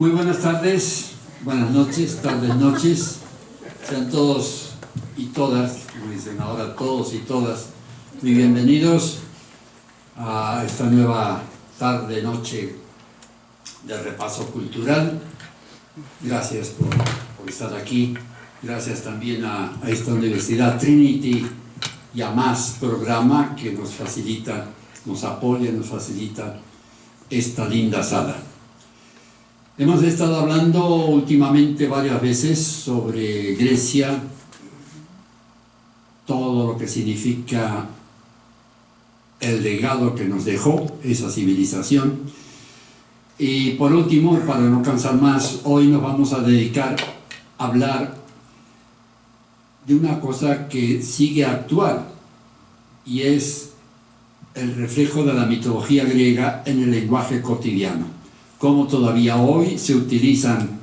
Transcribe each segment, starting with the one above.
Muy buenas tardes, buenas noches, tardes, noches. Sean todos y todas, como dicen ahora, todos y todas, muy bienvenidos a esta nueva tarde, noche de repaso cultural. Gracias por estar aquí. Gracias también a esta Universidad Trinity y a más programa que nos facilita, nos apoya, nos facilita esta linda sala. Hemos estado hablando últimamente varias veces sobre Grecia, todo lo que significa el legado que nos dejó esa civilización. Y por último, para no cansar más, hoy nos vamos a dedicar a hablar de una cosa que sigue actual y es el reflejo de la mitología griega en el lenguaje cotidiano. Cómo todavía hoy se utilizan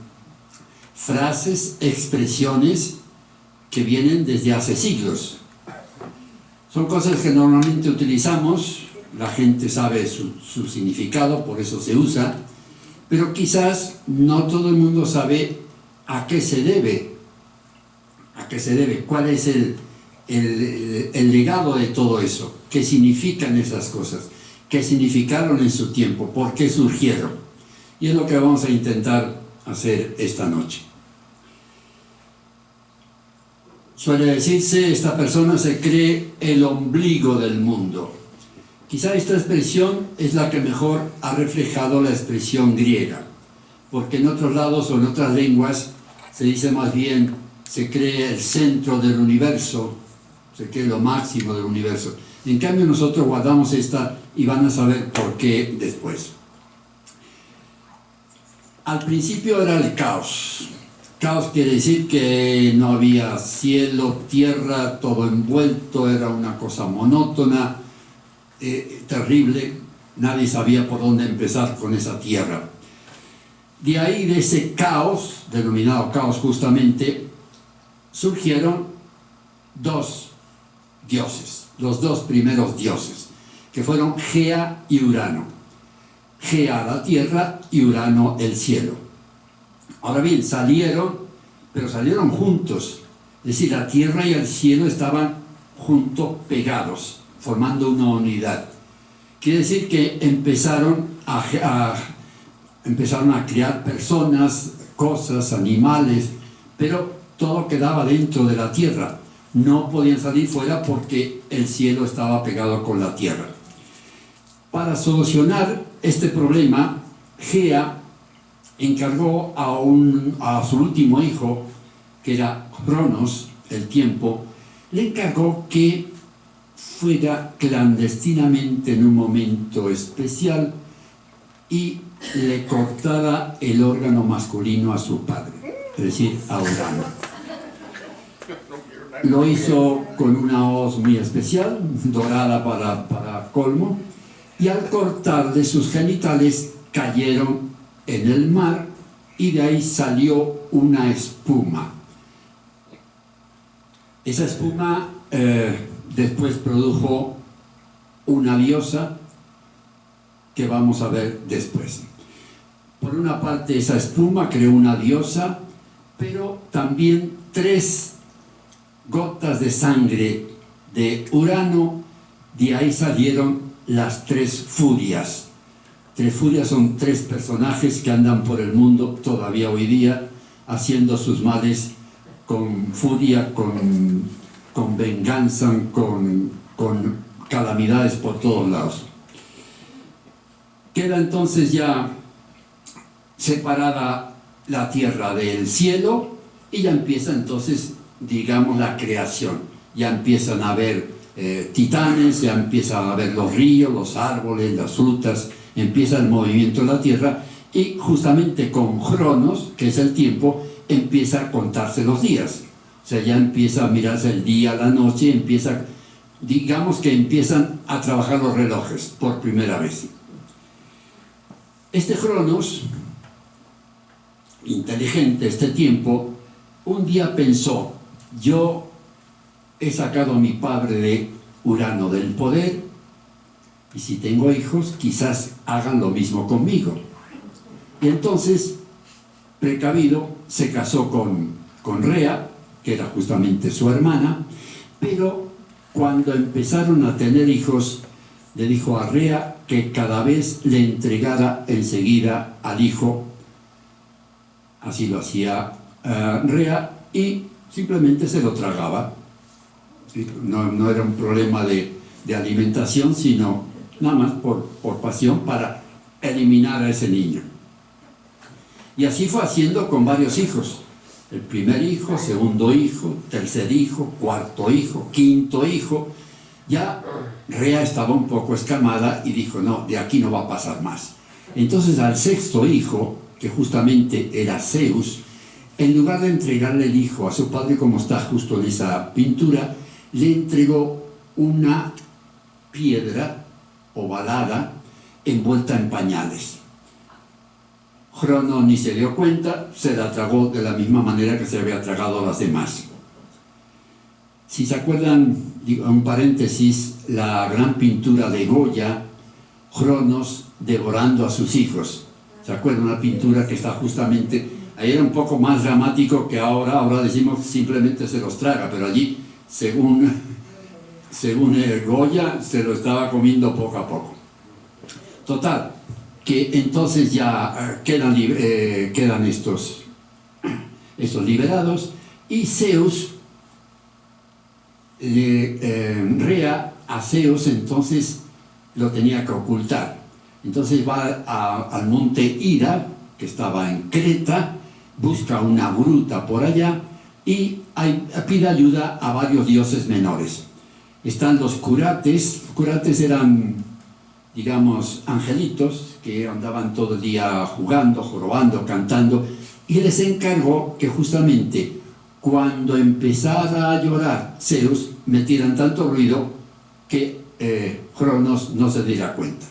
frases, expresiones que vienen desde hace siglos. Son cosas que normalmente utilizamos, la gente sabe su significado, por eso se usa, pero quizás no todo el mundo sabe a qué se debe, cuál es el legado de todo eso, qué significan esas cosas, qué significaron en su tiempo, por qué surgieron. Y es lo que vamos a intentar hacer esta noche. Suele decirse, esta persona se cree el ombligo del mundo. Quizá esta expresión es la que mejor ha reflejado la expresión griega, porque en otros lados o en otras lenguas se dice más bien, se cree el centro del universo, se cree lo máximo del universo. En cambio nosotros guardamos esta y van a saber por qué después. Al principio era el caos. Caos quiere decir que no había cielo, tierra, todo envuelto, era una cosa monótona, terrible. Nadie sabía por dónde empezar con esa tierra. De ahí, de ese caos, denominado caos justamente, surgieron dos dioses, los dos primeros dioses, que fueron Gea y Urano. Gea la tierra y Urano el cielo. Ahora bien, pero salieron juntos. Es decir, la tierra y el cielo estaban juntos, pegados, formando una unidad. Quiere decir que empezaron a crear personas, cosas, animales, pero todo quedaba dentro de la tierra. No podían salir fuera porque el cielo estaba pegado con la tierra. Para solucionar este problema, Gea encargó a su último hijo, que era Cronos, el tiempo, le encargó que fuera clandestinamente en un momento especial y le cortara el órgano masculino a su padre, es decir, a Urano. Lo hizo con una hoz muy especial, dorada para colmo, y al cortarle sus genitales cayeron en el mar y de ahí salió una espuma. Esa espuma después produjo una diosa que vamos a ver después. Por una parte, esa espuma creó una diosa, pero también 3 gotas de sangre de Urano, de ahí salieron las 3 furias. 3 furias son 3 personajes que andan por el mundo todavía hoy día haciendo sus males con furia, con venganza, con calamidades por todos lados. Queda entonces ya separada la tierra del cielo y ya empieza entonces, digamos, la creación. Ya empiezan a haber titanes, ya empiezan a ver los ríos, los árboles, las frutas, empieza el movimiento de la tierra y justamente con Cronos, que es el tiempo, empieza a contarse los días. O sea, ya empieza a mirarse el día, la noche, digamos que empiezan a trabajar los relojes por primera vez. Este Cronos, inteligente, este tiempo, un día pensó, yo he sacado a mi padre de Urano del poder y si tengo hijos quizás hagan lo mismo conmigo. Y entonces precavido, se casó con Rea, que era justamente su hermana, pero cuando empezaron a tener hijos, le dijo a Rea que cada vez le entregara enseguida al hijo. Así lo hacía Rea, y simplemente se lo tragaba. No era un problema de alimentación, sino nada más por pasión, para eliminar a ese niño. Y así fue haciendo con varios hijos. El primer hijo, segundo hijo, tercer hijo, cuarto hijo, quinto hijo. Ya Rea estaba un poco escamada y dijo, no, de aquí no va a pasar más. Entonces al sexto hijo, que justamente era Zeus, en lugar de entregarle el hijo a su padre, como está justo en esa pintura, le entregó una piedra ovalada envuelta en pañales. Cronos ni se dio cuenta, se la tragó de la misma manera que se había tragado a las demás. Si se acuerdan, un paréntesis, la gran pintura de Goya, Cronos devorando a sus hijos. ¿Se acuerdan? Una pintura que está justamente, ahí era un poco más dramático que ahora decimos simplemente se los traga, pero allí, según Goya, se lo estaba comiendo poco a poco. Total, que entonces ya quedan estos liberados, y Zeus, Rea a Zeus entonces lo tenía que ocultar. Entonces va al monte Ida, que estaba en Creta, busca una gruta por allá y pide ayuda a varios dioses menores. Están los curates. Curates eran, digamos, angelitos que andaban todo el día jugando, jorobando, cantando, y les encargó que justamente cuando empezara a llorar Zeus, metieran tanto ruido que Cronos no se diera cuenta.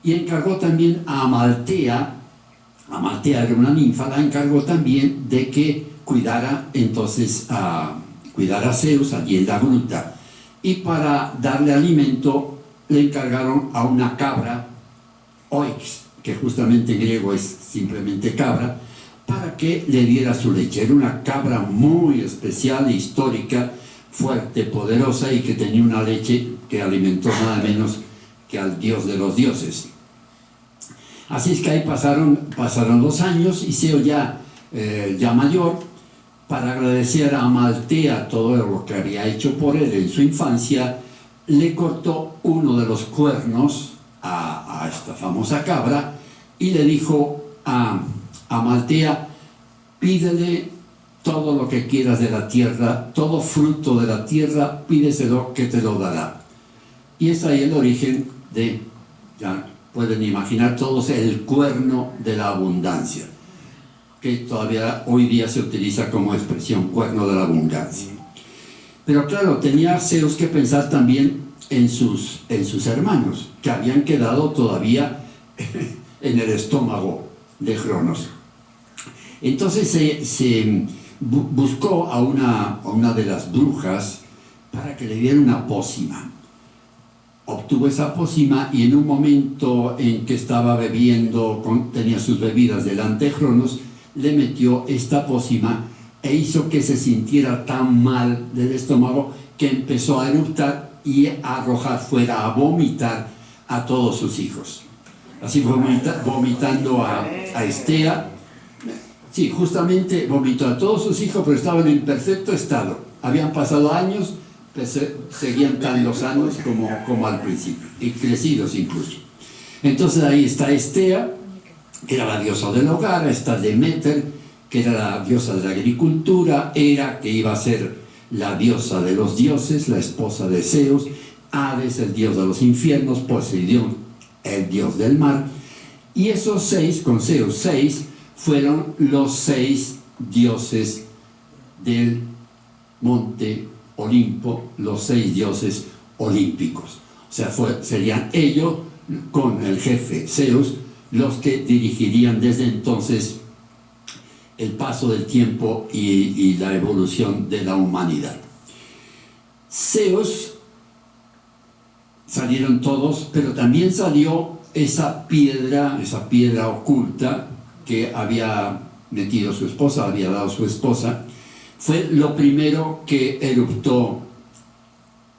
Y encargó también a Amaltea era una ninfa, la encargó también de que cuidara entonces a Zeus allí en la gruta. Y para darle alimento le encargaron a una cabra, oix, que justamente en griego es simplemente cabra, para que le diera su leche. Era una cabra muy especial e histórica, fuerte, poderosa, y que tenía una leche que alimentó nada menos que al dios de los dioses. Así es que ahí pasaron 2 años, y Zeus ya mayor, para agradecer a Amaltea todo lo que había hecho por él en su infancia, le cortó uno de los cuernos a esta famosa cabra y le dijo a Amaltea: pídele todo lo que quieras de la tierra, todo fruto de la tierra, pídeselo que te lo dará. Y es ahí el origen de, ya pueden imaginar todos, el cuerno de la abundancia, que todavía hoy día se utiliza como expresión, cuerno de la abundancia. Pero claro, tenía Zeus que pensar también en sus hermanos, que habían quedado todavía en el estómago de Cronos. Entonces se buscó a una de las brujas para que le diera una pócima. Obtuvo esa pócima, y en un momento en que estaba bebiendo, tenía sus bebidas delante de Cronos, le metió esta pócima e hizo que se sintiera tan mal del estómago que empezó a eructar y a arrojar fuera, a vomitar a todos sus hijos. Así fue vomitando a Estea. Sí, justamente vomitó a todos sus hijos, pero estaban en perfecto estado. Habían pasado años, pues seguían tan lozanos como al principio, y crecidos incluso. Entonces ahí está Estea, que era la diosa del hogar, está Demeter, que era la diosa de la agricultura, Hera, que iba a ser la diosa de los dioses, la esposa de Zeus, Hades, el dios de los infiernos, Poseidón, el dios del mar. Y esos 6, con Zeus 6, fueron los 6 dioses del monte Olimpo, los 6 dioses olímpicos. O sea, serían ellos, con el jefe Zeus, los que dirigirían desde entonces el paso del tiempo y la evolución de la humanidad. Zeus, salieron todos, pero también salió esa piedra oculta que había metido a su esposa, había dado su esposa, fue lo primero que eruptó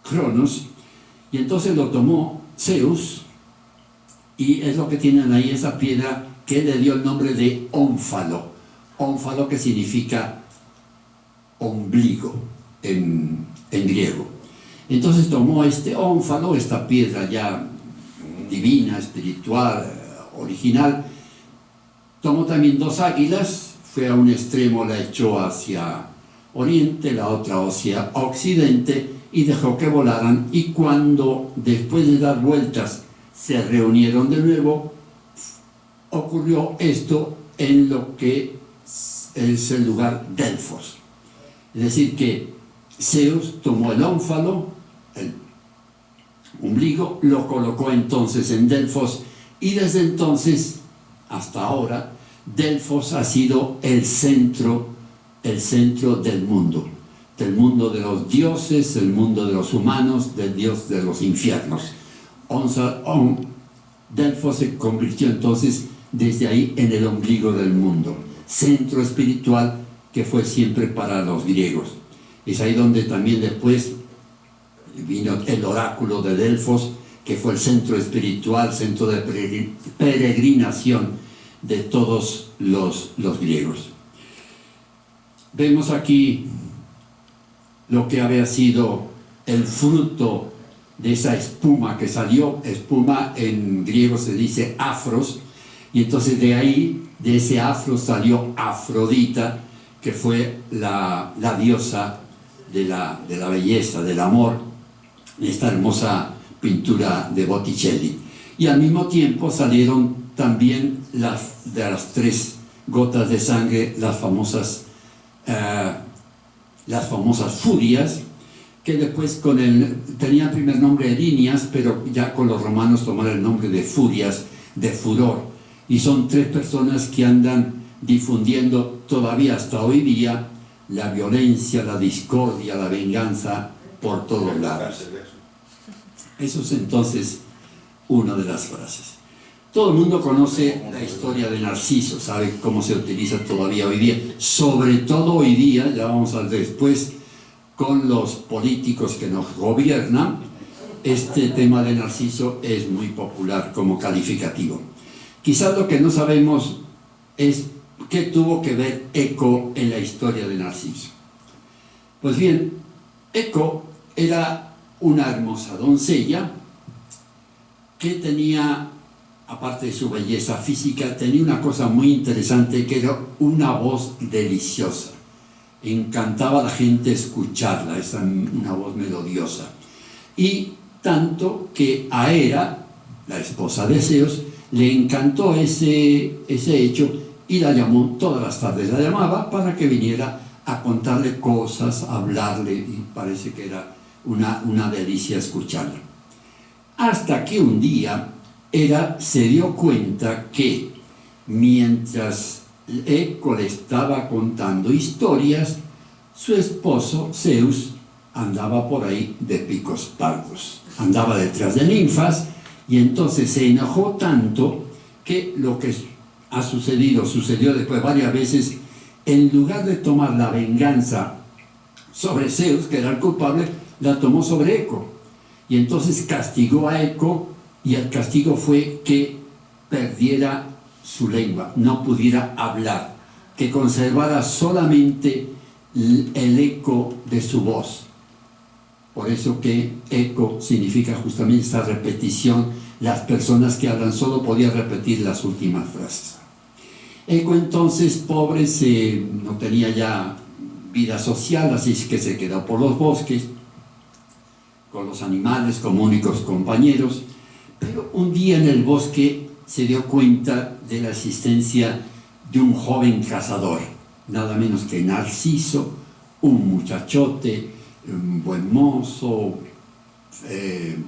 Cronos, y entonces lo tomó Zeus, y es lo que tienen ahí, esa piedra que le dio el nombre de ónfalo. Ónfalo, que significa ombligo en griego. Entonces tomó este ónfalo, esta piedra ya divina, espiritual, original, tomó también dos águilas, fue a un extremo, la echó hacia oriente, la otra hacia occidente, y dejó que volaran, y cuando después de dar vueltas se reunieron de nuevo, ocurrió esto en lo que es el lugar Delfos. Es decir, que Zeus tomó el ónfalo, el ombligo, lo colocó entonces en Delfos, y desde entonces hasta ahora Delfos ha sido el centro del mundo de los dioses, el mundo de los humanos, del dios de los infiernos. Delfos se convirtió entonces desde ahí en el ombligo del mundo, centro espiritual que fue siempre para los griegos. Es ahí donde también después vino el oráculo de Delfos, que fue el centro espiritual, centro de peregrinación de todos los griegos. Vemos aquí lo que había sido el fruto de esa espuma que salió. Espuma en griego se dice afros, y entonces de ahí, de ese afro, salió Afrodita, que fue la diosa de la belleza, del amor, esta hermosa pintura de Botticelli. Y al mismo tiempo salieron también de las tres gotas de sangre las famosas furias, que después tenían primer nombre Erinias, pero ya con los romanos tomaron el nombre de furias, de furor, y son tres personas que andan difundiendo todavía hasta hoy día la violencia, la discordia, la venganza por todos lados. Eso es entonces una de las frases. Todo el mundo conoce la historia de Narciso, sabe cómo se utiliza todavía hoy día, sobre todo hoy día, ya vamos a ver después, con los políticos que nos gobiernan. Este tema de Narciso es muy popular como calificativo. Quizás lo que no sabemos es qué tuvo que ver Eco en la historia de Narciso. Pues bien, Eco era una hermosa doncella que tenía, aparte de su belleza física, tenía una cosa muy interesante, que era una voz deliciosa. Encantaba a la gente escucharla, es una voz melodiosa. Y tanto que a Hera, la esposa de Zeus, le encantó ese hecho, y la llamó todas las tardes, la llamaba para que viniera a contarle cosas, a hablarle, y parece que era una delicia escucharla. Hasta que un día Hera se dio cuenta que mientras Eco le estaba contando historias, su esposo Zeus andaba por ahí de picos pardos, andaba detrás de ninfas, y entonces se enojó tanto que lo que sucedió después varias veces. En lugar de tomar la venganza sobre Zeus, que era el culpable, la tomó sobre Eco, y entonces castigó a Eco, y el castigo fue que perdiera su lengua, no pudiera hablar, que conservara solamente el eco de su voz. Por eso que eco significa justamente esta repetición. Las personas que hablan solo podían repetir las últimas frases. Eco entonces, pobre, no tenía ya vida social, así que se quedó por los bosques, con los animales como únicos compañeros. Pero un día en el bosque se dio cuenta de la existencia de un joven cazador, nada menos que Narciso, un muchachote, un buen mozo,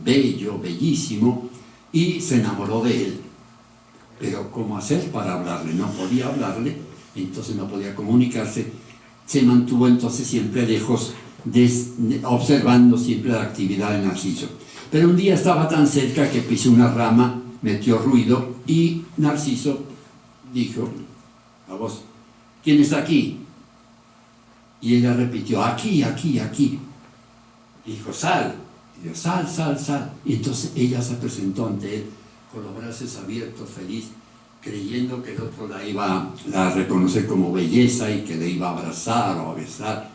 bello, bellísimo, y se enamoró de él. Pero ¿cómo hacer para hablarle? No podía hablarle, entonces no podía comunicarse. Se mantuvo entonces siempre lejos, observando siempre la actividad de Narciso. Pero un día estaba tan cerca que pisó una rama, metió ruido, y Narciso dijo: a vos, ¿quién está aquí? Y ella repitió, aquí, aquí, aquí. Y dijo, sal. Y dijo, sal, sal, sal. Y entonces ella se presentó ante él con los brazos abiertos, feliz, creyendo que el otro la iba a reconocer como belleza y que le iba a abrazar o a besar.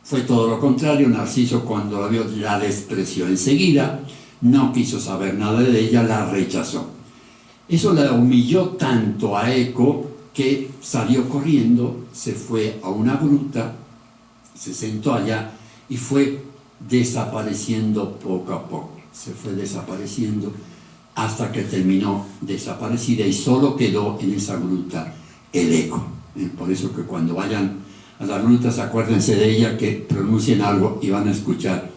Fue todo lo contrario. Narciso, cuando la vio, la despreció enseguida, no quiso saber nada de ella, la rechazó. Eso la humilló tanto a Eco que salió corriendo, se fue a una gruta, se sentó allá y fue desapareciendo poco a poco. Se fue desapareciendo hasta que terminó desaparecida y solo quedó en esa gruta el eco. Por eso que cuando vayan a las grutas, acuérdense de ella, que pronuncien algo y van a escuchar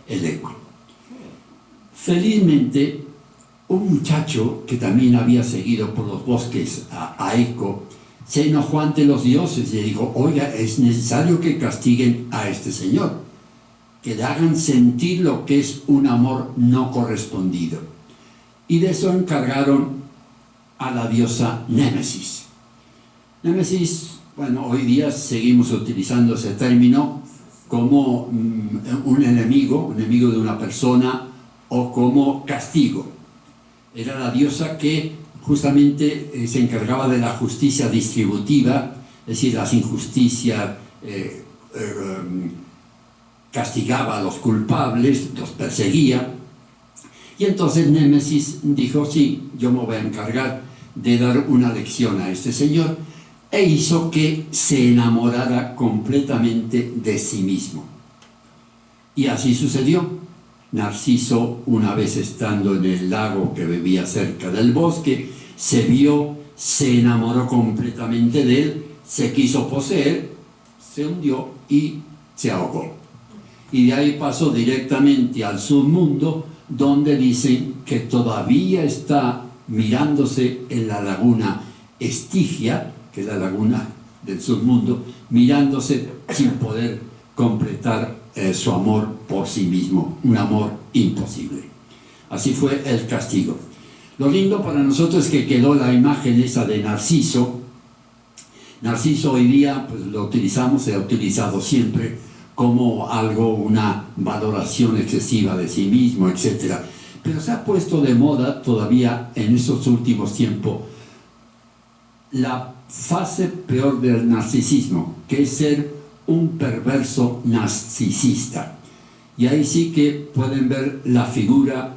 el eco. Felizmente, un muchacho que también había seguido por los bosques a Eco se enojó ante los dioses y le dijo, oiga, es necesario que castiguen a este señor, que le hagan sentir lo que es un amor no correspondido. Y de eso encargaron a la diosa Némesis. Némesis, bueno, hoy día seguimos utilizando ese término como un enemigo de una persona o como castigo. Era la diosa que justamente se encargaba de la justicia distributiva, es decir, las injusticias, castigaba a los culpables, los perseguía. Y entonces Némesis dijo, sí, yo me voy a encargar de dar una lección a este señor, e hizo que se enamorara completamente de sí mismo. Y así sucedió. Narciso, una vez estando en el lago que bebía cerca del bosque, se vio, se enamoró completamente de él, se quiso poseer, se hundió y se ahogó. Y de ahí pasó directamente al submundo, donde dicen que todavía está mirándose en la laguna Estigia, que es la laguna del submundo, mirándose sin poder completar su amor por sí mismo, un amor imposible. Así fue el castigo. Lo lindo para nosotros es que quedó la imagen esa de Narciso. Narciso hoy día pues, lo utilizamos, se ha utilizado siempre como algo, una valoración excesiva de sí mismo, etc. Pero se ha puesto de moda todavía en estos últimos tiempos la fase peor del narcisismo, que es ser un perverso narcisista. Y ahí sí que pueden ver la figura,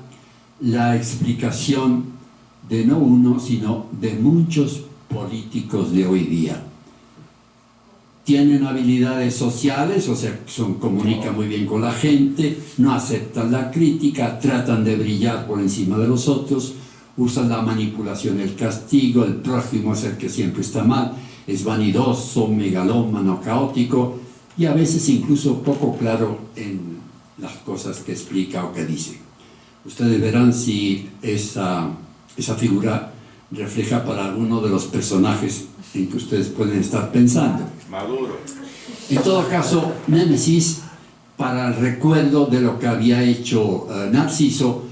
la explicación de no uno, sino de muchos políticos de hoy día. Tienen habilidades sociales, o sea, comunican muy bien con la gente, no aceptan la crítica, tratan de brillar por encima de los otros, usan la manipulación, el castigo, el prójimo es el que siempre está mal, es vanidoso, megalómano, caótico y a veces incluso poco claro en las cosas que explica o que dice. Ustedes verán si esa figura refleja para alguno de los personajes en que ustedes pueden estar pensando. Maduro. En todo caso, Némesis, para el recuerdo de lo que había hecho Narciso,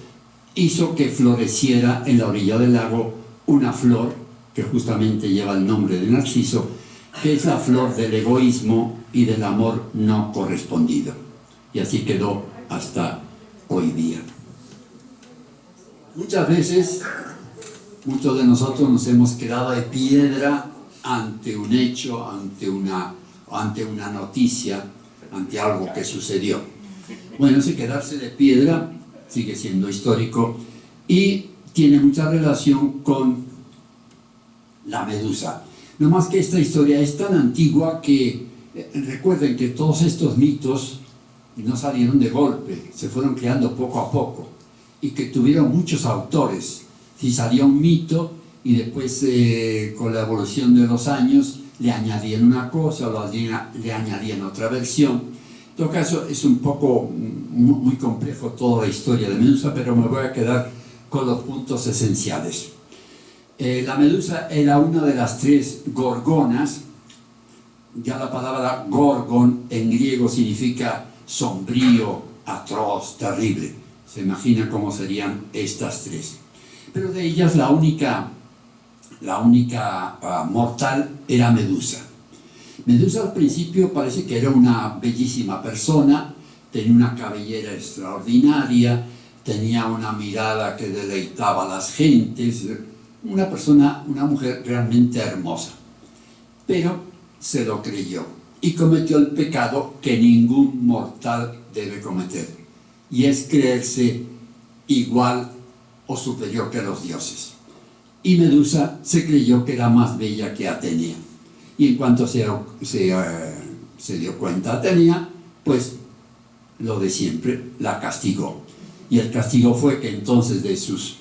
hizo que floreciera en la orilla del lago una flor que justamente lleva el nombre de Narciso, que es la flor del egoísmo y del amor no correspondido. Y así quedó hasta hoy día. Muchas veces, muchos de nosotros nos hemos quedado de piedra ante un hecho, ante una noticia, ante algo que sucedió. Bueno, ese quedarse de piedra sigue siendo histórico y tiene mucha relación con la medusa. No más que esta historia es tan antigua que recuerden que todos estos mitos no salieron de golpe, se fueron creando poco a poco y que tuvieron muchos autores. Si salía un mito y después con la evolución de los años le añadían una cosa o le añadían otra versión. En todo caso es un poco muy complejo toda la historia de Medusa, pero me voy a quedar con los puntos esenciales. La Medusa era una de las tres gorgonas. Ya la palabra gorgon en griego significa sombrío, atroz, terrible. Se imagina cómo serían estas tres. Pero de ellas la única mortal era Medusa. Medusa al principio parece que era una bellísima persona, tenía una cabellera extraordinaria, tenía una mirada que deleitaba a las gentes, una persona, una mujer realmente hermosa. Pero se lo creyó y cometió el pecado que ningún mortal debe cometer, y es creerse igual o superior que los dioses. Y Medusa se creyó que era más bella que Atenea, y en cuanto se dio cuenta Atenea, pues lo de siempre, la castigó. Y el castigo fue que entonces de sus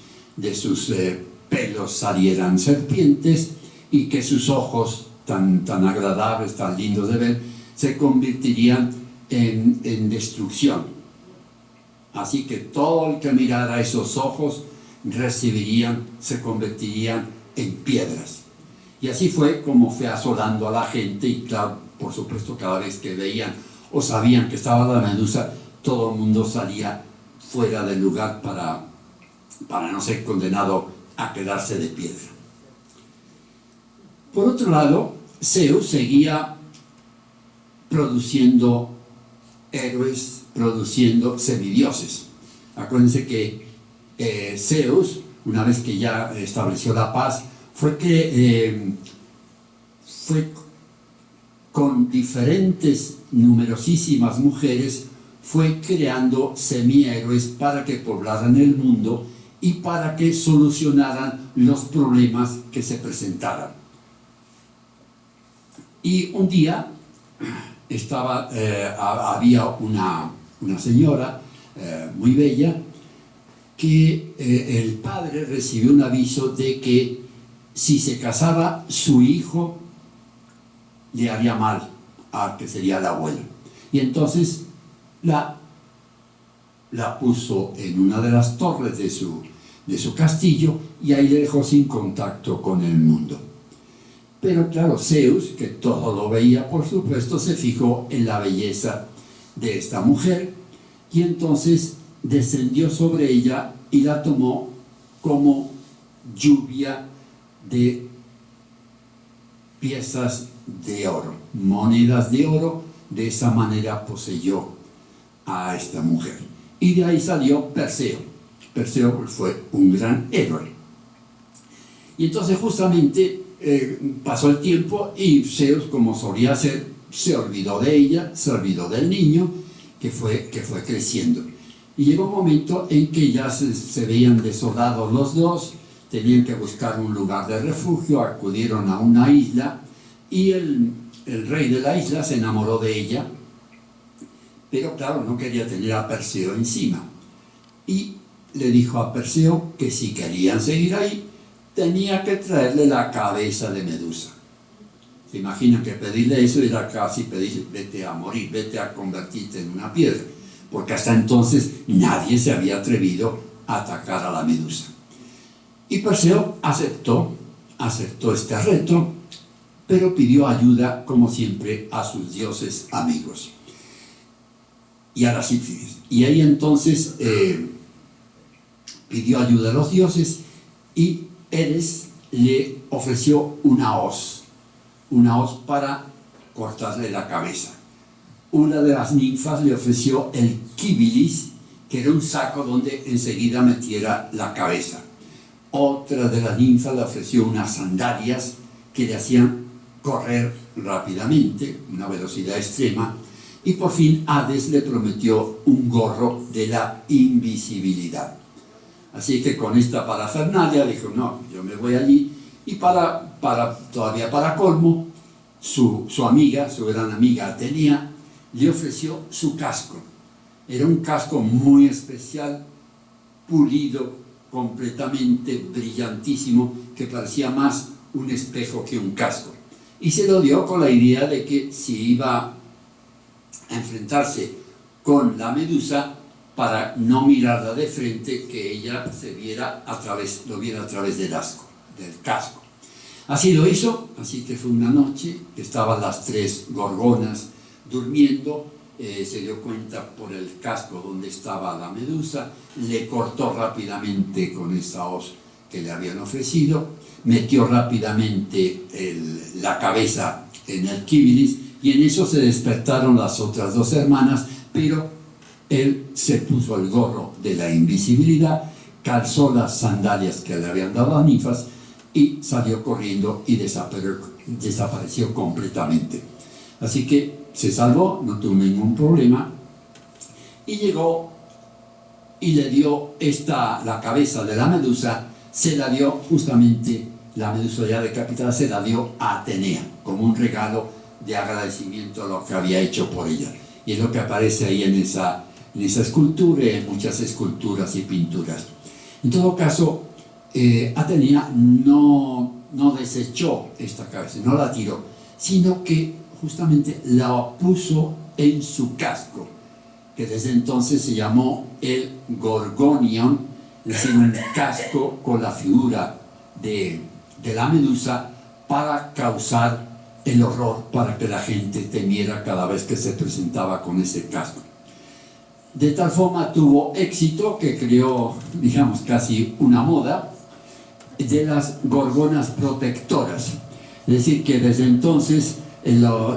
pelos salieran serpientes, y que sus ojos tan agradables, tan lindos de ver, se convertirían en destrucción. Así que todo el que mirara esos ojos se convertirían en piedras. Y así fue como fue asolando a la gente, y claro, por supuesto, cada vez que veían o sabían que estaba la Medusa, todo el mundo salía fuera del lugar para no ser condenado a quedarse de piedra. Por otro lado, Zeus seguía produciendo héroes, produciendo semidioses. Acuérdense que Zeus, una vez que ya estableció la paz, fue con diferentes, numerosísimas mujeres, fue creando semihéroes para que poblaran el mundo y para que solucionaran los problemas que se presentaran. Y un día había una señora muy bella que el padre recibió un aviso de que si se casaba su hijo le haría mal al que sería el abuelo. Y entonces la puso en una de las torres de su castillo, y ahí le dejó sin contacto con el mundo. Pero claro, Zeus, que todo lo veía, por supuesto, se fijó en la belleza de esta mujer, y entonces descendió sobre ella y la tomó como lluvia de piezas de oro, monedas de oro. De esa manera poseyó a esta mujer. Y de ahí salió Perseo. Perseo fue un gran héroe. Y entonces justamente pasó el tiempo, y Zeus, como solía hacer, se olvidó de ella, se olvidó del niño que fue creciendo. Y llegó un momento en que ya se veían desolados los dos, tenían que buscar un lugar de refugio, acudieron a una isla, y el rey de la isla se enamoró de ella, pero claro, no quería tener a Perseo encima, y le dijo a Perseo que si querían seguir ahí, tenía que traerle la cabeza de Medusa. Se imaginan que pedirle eso era casi pedirle: vete a morir, vete a convertirte en una piedra, porque hasta entonces nadie se había atrevido a atacar a la Medusa. Y Perseo aceptó este reto, pero pidió ayuda, como siempre, a sus dioses amigos. Y ahora sí, y ahí entonces pidió ayuda a los dioses, y Eres le ofreció una hoz para cortarle la cabeza. Una de las ninfas le ofreció el kibilis, que era un saco donde enseguida metiera la cabeza. Otra de las ninfas le ofreció unas sandalias que le hacían correr rápidamente, una velocidad extrema. Y por fin Hades le prometió un gorro de la invisibilidad. Así que con esta parafernalia dijo: no, yo me voy allí. Y todavía para colmo, su gran amiga Atenea, le ofreció su casco. Era un casco muy especial, pulido, completamente brillantísimo, que parecía más un espejo que un casco. Y se lo dio con la idea de que si iba a enfrentarse con la Medusa, para no mirarla de frente, que ella lo viera a través del casco. Así lo hizo, así que fue una noche que estaban las tres gorgonas durmiendo, se dio cuenta por el casco donde estaba la Medusa, le cortó rápidamente con esa hoz que le habían ofrecido, metió rápidamente la cabeza en el Kibilis, y en eso se despertaron las otras dos hermanas, pero él se puso el gorro de la invisibilidad, calzó las sandalias que le habían dado a Ninfas y salió corriendo y desapareció completamente. Así que se salvó, no tuvo ningún problema, y llegó y le dio la cabeza de la medusa, se la dio justamente, la medusa ya decapitada, se la dio a Atenea, como un regalo de agradecimiento a lo que había hecho por ella. Y es lo que aparece ahí en esa escultura y en muchas esculturas y pinturas. En todo caso, Atenea no desechó esta cabeza, no la tiró, sino que justamente la puso en su casco, que desde entonces se llamó el Gorgonion, es decir, un casco con la figura de la medusa para causar el horror, para que la gente temiera cada vez que se presentaba con ese casco. De tal forma tuvo éxito que creó, digamos, casi una moda de las gorgonas protectoras. Es decir, que desde entonces la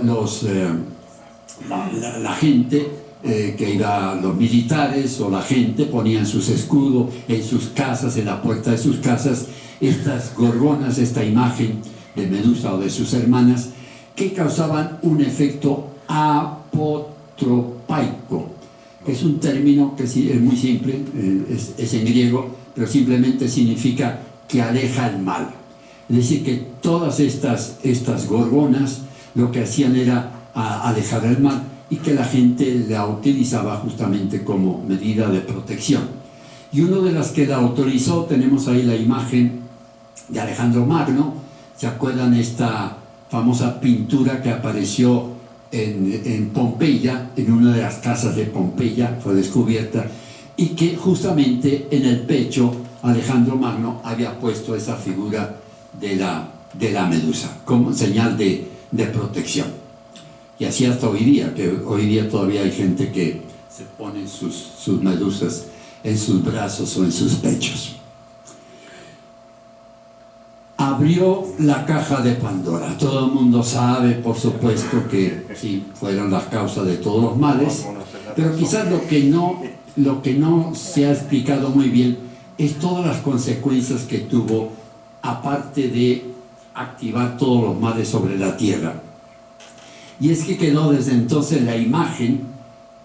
gente que iba, los militares o la gente ponían sus escudos en sus casas, en la puerta de sus casas, estas gorgonas, esta imagen de Medusa o de sus hermanas, que causaban un efecto apotropaico, que es un término que es muy simple, es en griego, pero simplemente significa que aleja el mal. Es decir, que todas estas gorgonas lo que hacían era alejar el mal, y que la gente la utilizaba justamente como medida de protección. Y uno de las que la autorizó, tenemos ahí la imagen de Alejandro Magno. ¿Se acuerdan esta famosa pintura que apareció en Pompeya, en una de las casas de Pompeya, fue descubierta, y que justamente en el pecho Alejandro Magno había puesto esa figura de la medusa como señal de protección? Y así hasta hoy día, que hoy día todavía hay gente que se pone sus medusas en sus brazos o en sus pechos. Abrió la caja de Pandora. Todo el mundo sabe, por supuesto, que sí, fueron las causas de todos los males, pero quizás lo que no se ha explicado muy bien es todas las consecuencias que tuvo, aparte de activar todos los males sobre la tierra. Y es que quedó desde entonces la imagen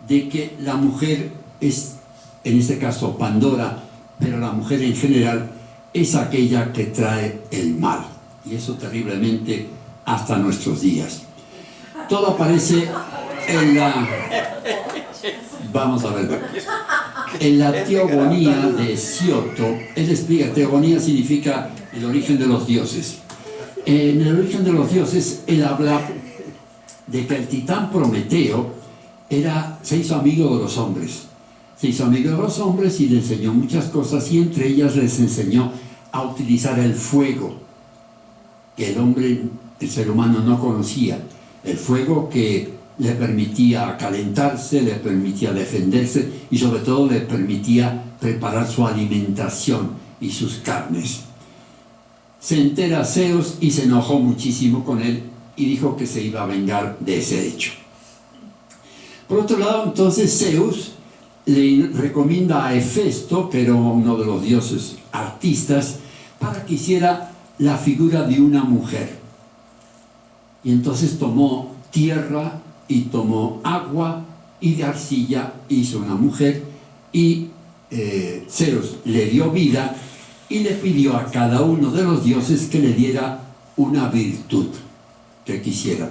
de que la mujer es, en este caso Pandora, pero la mujer en general es aquella que trae el mal. Y eso terriblemente hasta nuestros días. Todo aparece en la... Vamos a ver. En la teogonía de Sioto, él explica, teogonía significa el origen de los dioses. En el origen de los dioses, él habla de que el titán Prometeo se hizo amigo de los hombres. Se hizo amigo de los hombres y le enseñó muchas cosas, y entre ellas les enseñó a utilizar el fuego, que el ser humano no conocía. El fuego que le permitía calentarse, le permitía defenderse y sobre todo le permitía preparar su alimentación y sus carnes. Se entera Zeus y se enojó muchísimo con él y dijo que se iba a vengar de ese hecho. Por otro lado, entonces Zeus le recomienda a Hefesto, que era uno de los dioses artistas, para que hiciera la figura de una mujer. Y entonces tomó tierra y tomó agua, y de arcilla hizo una mujer, y Zeus le dio vida y le pidió a cada uno de los dioses que le diera una virtud que quisiera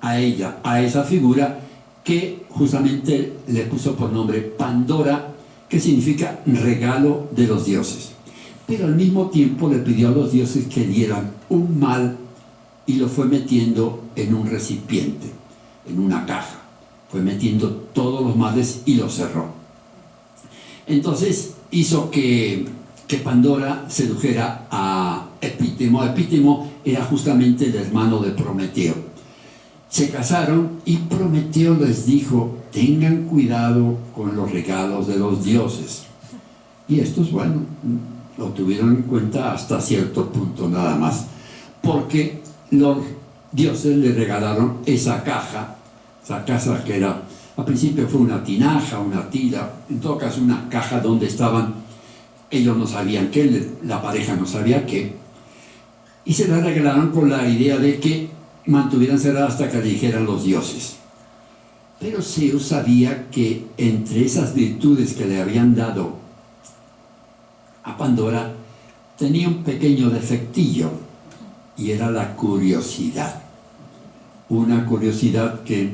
a ella, a esa figura, que justamente le puso por nombre Pandora, que significa regalo de los dioses. Pero al mismo tiempo le pidió a los dioses que dieran un mal y lo fue metiendo en un recipiente, en una caja. Fue metiendo todos los males y los cerró. Entonces hizo que Pandora sedujera a Epítemo. Epítemo era justamente el hermano de Prometeo. Se casaron y Prometeo les dijo: tengan cuidado con los regalos de los dioses. Y estos, bueno, lo tuvieron en cuenta hasta cierto punto nada más, porque los dioses le regalaron esa caja que era, al principio fue una tinaja, una tira, en todo caso una caja donde estaban, ellos no sabían qué, la pareja no sabía qué, y se la regalaron con la idea de que mantuvieran cerrada hasta que le dijeran los dioses. Pero Zeus sabía que entre esas virtudes que le habían dado a Pandora tenía un pequeño defectillo, y era la curiosidad. Una curiosidad que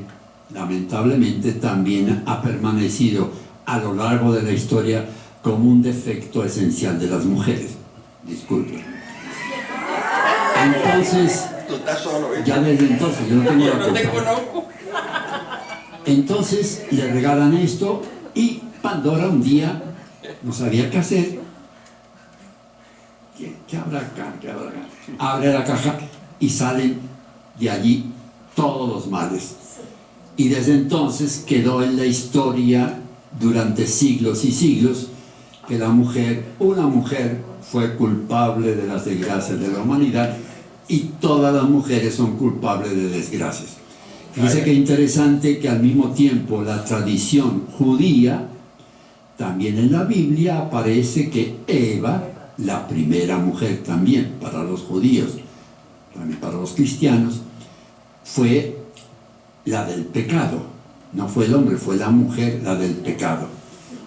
lamentablemente también ha permanecido a lo largo de la historia como un defecto esencial de las mujeres. Disculpen. Entonces, ya desde entonces, yo no tengo la culpa. Entonces le regalan esto y Pandora un día no sabía qué hacer. ¿Qué habrá acá? ¿Qué habrá acá? Abre la caja y salen de allí todos los males. Y desde entonces quedó en la historia durante siglos y siglos que una mujer fue culpable de las desgracias de la humanidad, y todas las mujeres son culpables de desgracias. Fíjense qué interesante que al mismo tiempo la tradición judía, también en la Biblia aparece que Eva, la primera mujer también para los judíos, también para los cristianos, fue la del pecado. No fue el hombre, fue la mujer la del pecado.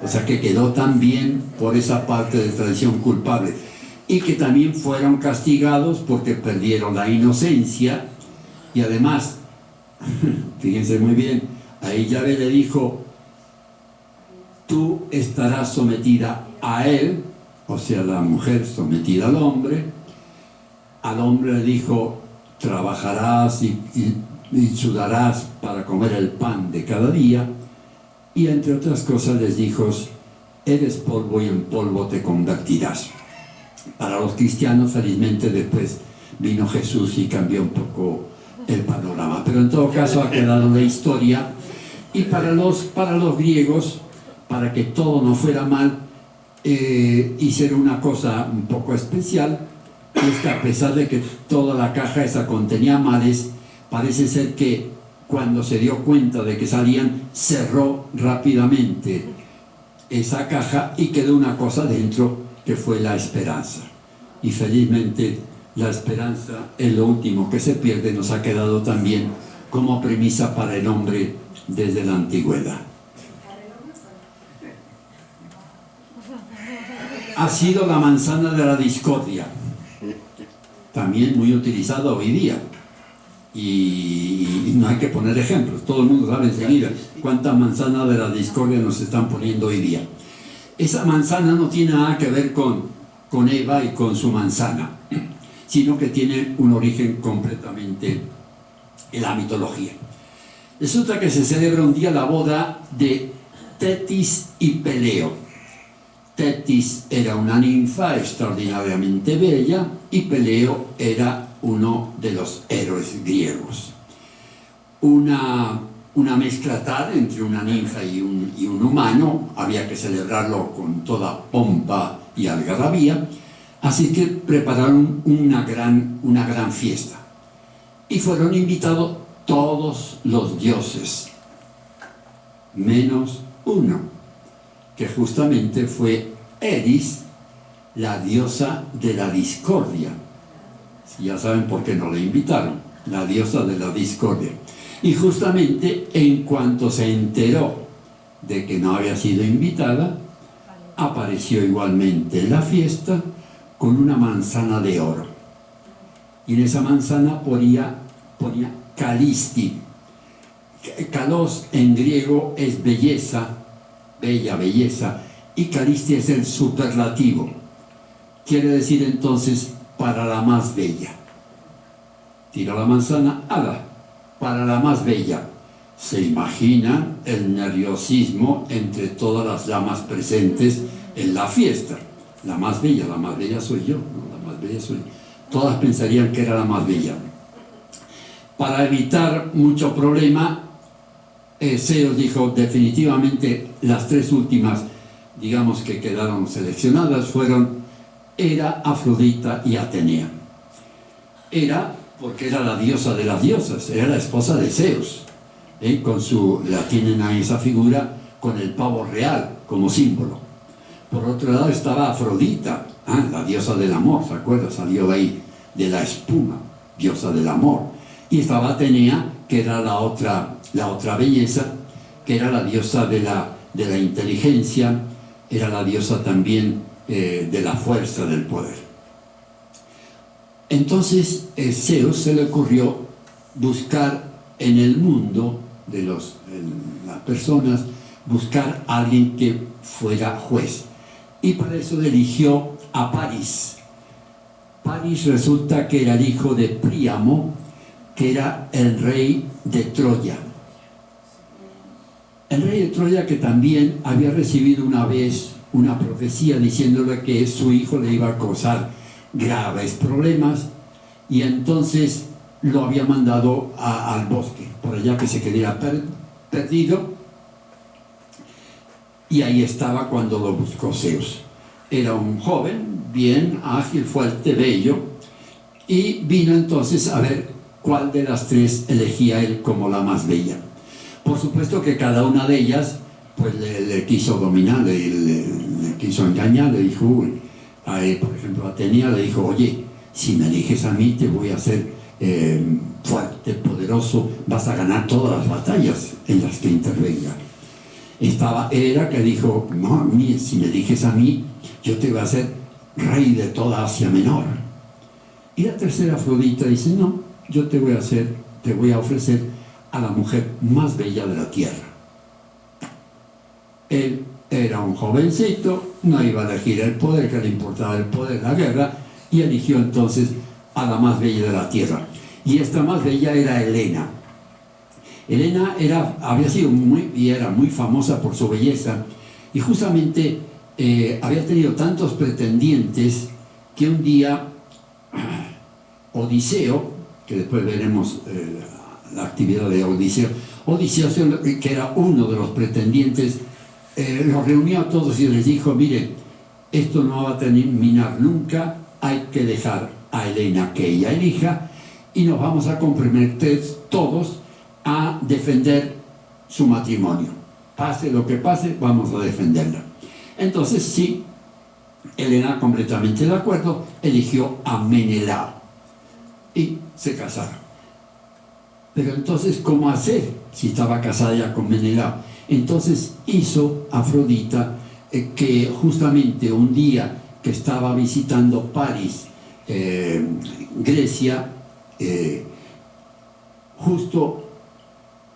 O sea que quedó también por esa parte de tradición culpable. Y que también fueron castigados porque perdieron la inocencia. Y además, fíjense muy bien, ahí Yahvé le dijo: tú estarás sometida a él, o sea, la mujer sometida al hombre le dijo: trabajarás y sudarás para comer el pan de cada día, y entre otras cosas les dijo: eres polvo y en polvo te convertirás. Para los cristianos, felizmente, después vino Jesús y cambió un poco el panorama, pero en todo caso ha quedado la historia. Y para los griegos, para que todo no fuera mal, hicieron una cosa un poco especial, y es que a pesar de que toda la caja esa contenía males, parece ser que cuando se dio cuenta de que salían, cerró rápidamente esa caja y quedó una cosa dentro, que fue la esperanza. Y felizmente la esperanza es lo último que se pierde, nos ha quedado también como premisa para el hombre desde la antigüedad. Ha sido la manzana de la discordia, también muy utilizada hoy día, y no hay que poner ejemplos, todo el mundo sabe enseguida cuántas manzanas de la discordia nos están poniendo hoy día. Esa manzana no tiene nada que ver con Eva y con su manzana, sino que tiene un origen completamente en la mitología. Resulta que se celebra un día la boda de Tetis y Peleo. Tetis era una ninfa extraordinariamente bella y Peleo era uno de los héroes griegos. Una mezcla tal entre una ninfa y un humano, había que celebrarlo con toda pompa y algarabía, así que prepararon una gran fiesta. Y fueron invitados todos los dioses, menos uno, que justamente fue Eris, la diosa de la discordia. Ya saben por qué no le invitaron, la diosa de la discordia. Y justamente en cuanto se enteró de que no había sido invitada, apareció igualmente en la fiesta con una manzana de oro. Y en esa manzana ponía Calisti. Kalos en griego es belleza, bella, belleza, y Calisti es el superlativo. Quiere decir entonces para la más bella. Tira la manzana, ala, para la más bella. Se imagina el nerviosismo entre todas las damas presentes en la fiesta. La más bella soy yo, ¿no? La más bella soy yo. Todas pensarían que era la más bella. Para evitar mucho problema, Zeus dijo definitivamente las tres últimas, digamos, que quedaron seleccionadas fueron Hera, Afrodita y Atenea. Hera, porque era la diosa de las diosas, era la esposa de Zeus. La tienen a esa figura con el pavo real como símbolo. Por otro lado estaba Afrodita, la diosa del amor, ¿se acuerda? Salió de ahí, de la espuma, diosa del amor. Y estaba Atenea, que era la otra belleza, que era la diosa de la inteligencia, era la diosa también de la fuerza del poder. Entonces Zeus se le ocurrió buscar en el mundo de las personas, buscar a alguien que fuera juez. Y para eso eligió a París. París resulta que era el hijo de Príamo, que era el rey de Troya. El rey de Troya, que también había recibido una vez una profecía diciéndole que su hijo le iba a causar graves problemas, y entonces lo había mandado al bosque, por allá, que se quedara perdido, y ahí estaba cuando lo buscó Zeus. Era un joven, bien ágil, fuerte, bello, y vino entonces a ver cuál de las tres elegía él como la más bella. Por supuesto que cada una de ellas pues le quiso dominar, le quiso engañar, le dijo, por ejemplo, Atenea le dijo, oye, si me eliges a mí te voy a hacer fuerte, poderoso, vas a ganar todas las batallas en las que intervenga. Estaba Hera, que dijo, no, si me eliges a mí, yo te voy a hacer rey de toda Asia Menor. Y la tercera, Afrodita, dice, no, yo te voy a ofrecer a la mujer más bella de la tierra. Él era un jovencito, no iba a elegir el poder, que le importaba el poder, la guerra, y eligió entonces a la más bella de la tierra. Y esta más bella era Helena. Helena era muy famosa por su belleza, y justamente había tenido tantos pretendientes que un día Odiseo, que después veremos la actividad de Odiseo, que era uno de los pretendientes, los reunió a todos y les dijo, miren, esto no va a terminar nunca, hay que dejar a Helena que ella elija, y nos vamos a comprometer todos a defender su matrimonio. Pase lo que pase, vamos a defenderla. Entonces sí, Helena, completamente de acuerdo, eligió a Menelao y se casaron. Pero entonces, ¿cómo hacer si estaba casada ya con Menelao? Entonces hizo Afrodita que justamente un día que estaba visitando París, Grecia, justo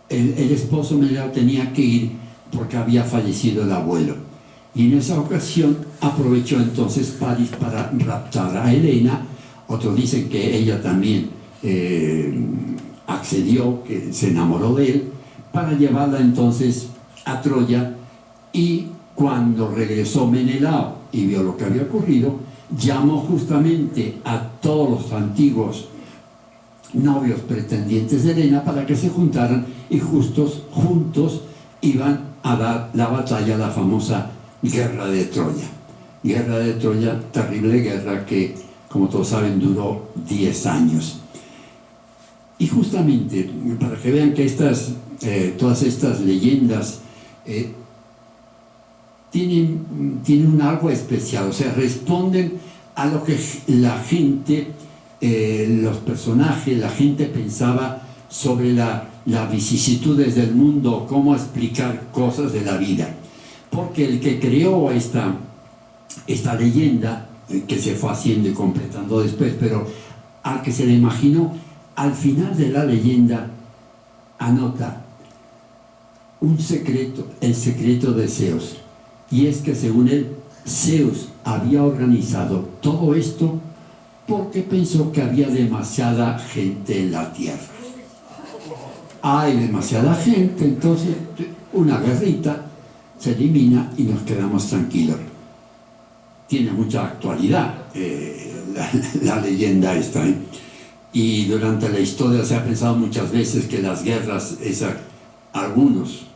el esposo Menelao tenía que ir porque había fallecido el abuelo. Y en esa ocasión aprovechó entonces París para raptar a Helena. Otros dicen que ella también accedió, que se enamoró de él, para llevarla entonces a Troya. Y cuando regresó Menelao y vio lo que había ocurrido, llamó justamente a todos los antiguos novios pretendientes de Helena para que se juntaran y juntos iban a dar la batalla, la famosa Guerra de Troya. Guerra de Troya, terrible guerra que, como todos saben, duró 10 años. Y justamente, para que vean que todas estas leyendas tienen un algo especial, o sea, responden a lo que la gente, los personajes, la gente pensaba sobre las vicisitudes del mundo, cómo explicar cosas de la vida. Porque el que creó esta leyenda, que se fue haciendo y completando después, pero al que se le imaginó, al final de la leyenda anota un secreto, el secreto de Zeus. Y es que según él, Zeus había organizado todo esto porque pensó que había demasiada gente en la tierra. Hay demasiada gente, entonces una guerrita se elimina y nos quedamos tranquilos. Tiene mucha actualidad la leyenda esta, ¿eh? Y durante la historia se ha pensado muchas veces que las guerras, algunos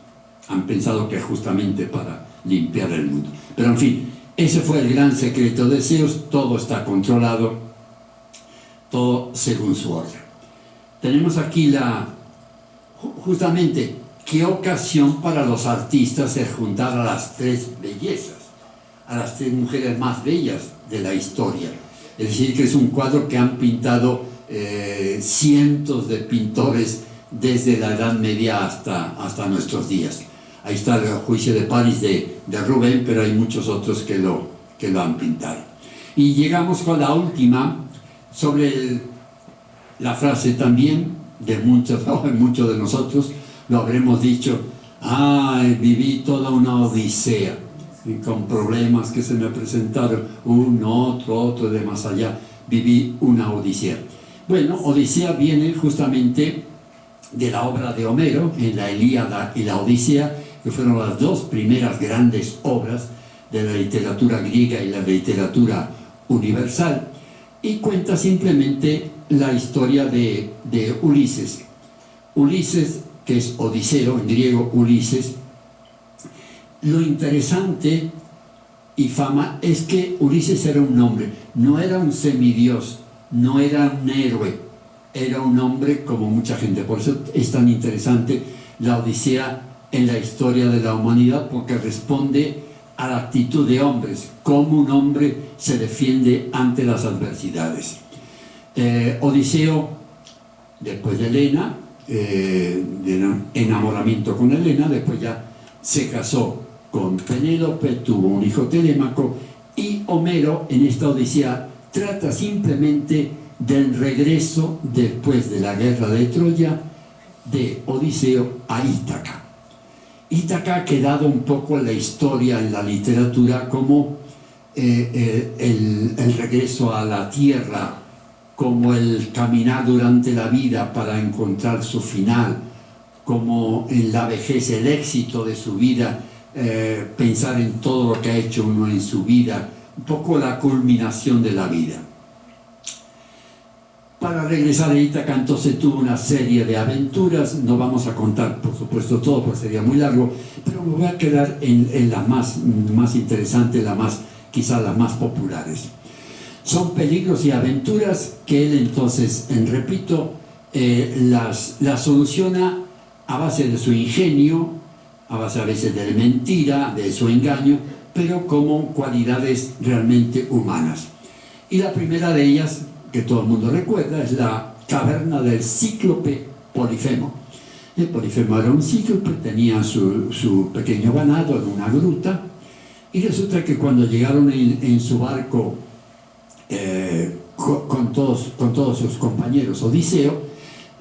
han pensado que justamente para limpiar el mundo. Pero en fin, ese fue el gran secreto de Zeus. Todo está controlado, todo según su orden. tenemos aquí justamente qué ocasión para los artistas es juntar a las tres bellezas, a las tres mujeres más bellas de la historia. Es decir, que es un cuadro que han pintado cientos de pintores desde la Edad Media hasta nuestros días. Ahí está el Juicio de París de Rubén, pero hay muchos otros que lo han pintado. Y llegamos con la última, sobre la frase también de muchos de nosotros, lo habremos dicho: "Ay, viví toda una odisea, y con problemas que se me presentaron, uno, otro de más allá, viví una odisea". Bueno, Odisea viene justamente de la obra de Homero, en la Ilíada y la Odisea, que fueron las dos primeras grandes obras de la literatura griega y la literatura universal, y cuenta simplemente la historia de Ulises. Ulises, que es Odiseo, en griego Ulises. Lo interesante y fama es que Ulises era un hombre, no era un semidios, no era un héroe, era un hombre como mucha gente. Por eso es tan interesante la Odisea en la historia de la humanidad, porque responde a la actitud de hombres, cómo un hombre se defiende ante las adversidades. Odiseo, después de Helena, de enamoramiento con Helena, después ya se casó con Penélope, tuvo un hijo Telémaco, y Homero en esta Odisea trata simplemente del regreso después de la guerra de Troya de Odiseo a Ítaca. Ítaca ha quedado un poco en la historia, en la literatura, como el regreso a la tierra, como el caminar durante la vida para encontrar su final, como en la vejez el éxito de su vida, pensar en todo lo que ha hecho uno en su vida, un poco la culminación de la vida. Para regresar a Ítaca, entonces tuvo una serie de aventuras. No vamos a contar, por supuesto, todo, porque sería muy largo, pero me voy a quedar en las más interesantes, quizás las más populares. Son peligros y aventuras que él entonces, repito, las soluciona a base de su ingenio, a base a veces de mentira, de su engaño, pero como cualidades realmente humanas. Y la primera de ellas, que todo el mundo recuerda, es la caverna del cíclope Polifemo. El Polifemo era un cíclope, tenía su pequeño ganado en una gruta, y resulta que cuando llegaron en su barco con todos sus compañeros Odiseo,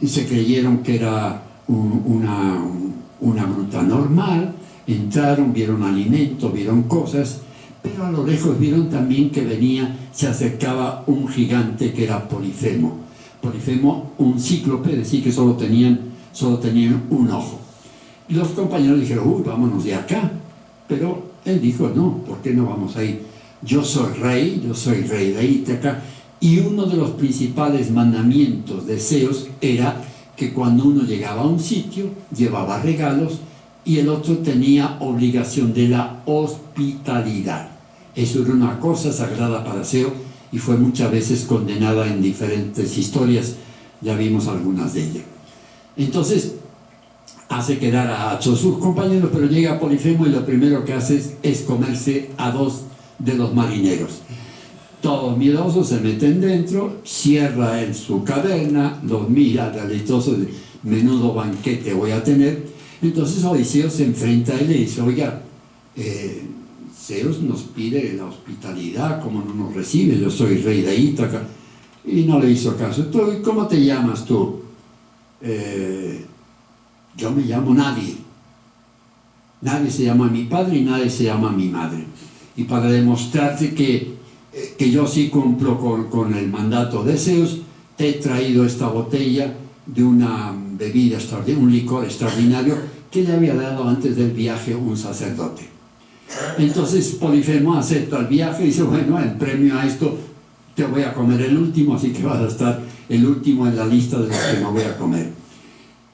se creyeron que era una gruta normal, entraron, vieron alimento, vieron cosas, pero a lo lejos vieron también que se acercaba un gigante que era Polifemo. Polifemo, un cíclope, es decir, que solo tenían un ojo. Y los compañeros dijeron: uy, vámonos de acá. Pero él dijo: no, ¿por qué no vamos a ir? Yo soy rey de Ítaca, y uno de los principales mandamientos de Zeus era que cuando uno llegaba a un sitio, llevaba regalos, y el otro tenía obligación de la hospitalidad. Eso era una cosa sagrada para Zeus, y fue muchas veces condenada en diferentes historias, ya vimos algunas de ellas. Entonces, hace quedar a todos sus compañeros, pero llega Polifemo y lo primero que hace es comerse a dos de los marineros. Todos miedosos se meten dentro, cierra en su caverna, los mira, deleitoso, menudo banquete voy a tener. Entonces Odiseo se enfrenta a él y le dice: oiga, Zeus nos pide la hospitalidad, ¿cómo no nos recibe? Yo soy rey de Ítaca. Y no le hizo caso. ¿Tú, cómo te llamas tú? Yo me llamo Nadie. Nadie se llama mi padre y nadie se llama mi madre. Y para demostrarte que yo sí cumplo con el mandato de Zeus, te he traído esta botella de una bebida extraordinaria, un licor extraordinario que le había dado antes del viaje un sacerdote. Entonces Polifemo acepta el viaje y dice: bueno, en premio a esto te voy a comer el último, así que vas a estar el último en la lista de los que me voy a comer.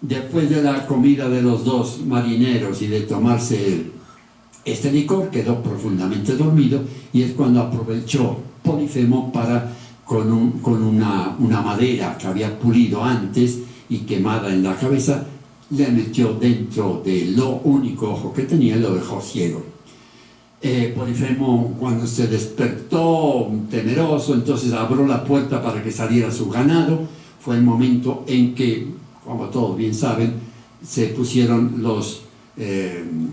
Después de la comida de los dos marineros y de tomarse este licor, quedó profundamente dormido, y es cuando aprovechó Polifemo para, con una madera que había pulido antes y quemada en la cabeza, le metió dentro de lo único ojo que tenía y lo dejó ciego. Polifemo, cuando se despertó temeroso, entonces abrió la puerta para que saliera su ganado. Fue el momento en que, como todos bien saben, se pusieron los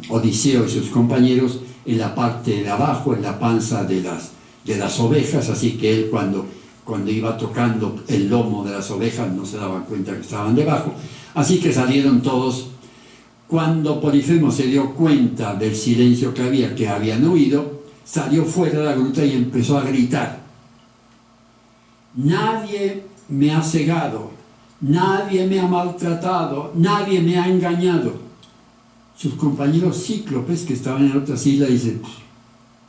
Odiseo y sus compañeros en la parte de abajo, en la panza de las ovejas, así que él cuando iba tocando el lomo de las ovejas no se daban cuenta que estaban debajo, así que salieron todos. Cuando Polifemo se dio cuenta del silencio que habían oído, salió fuera de la gruta y empezó a gritar: nadie me ha cegado, nadie me ha maltratado, nadie me ha engañado. Sus compañeros cíclopes que estaban en otras islas dicen: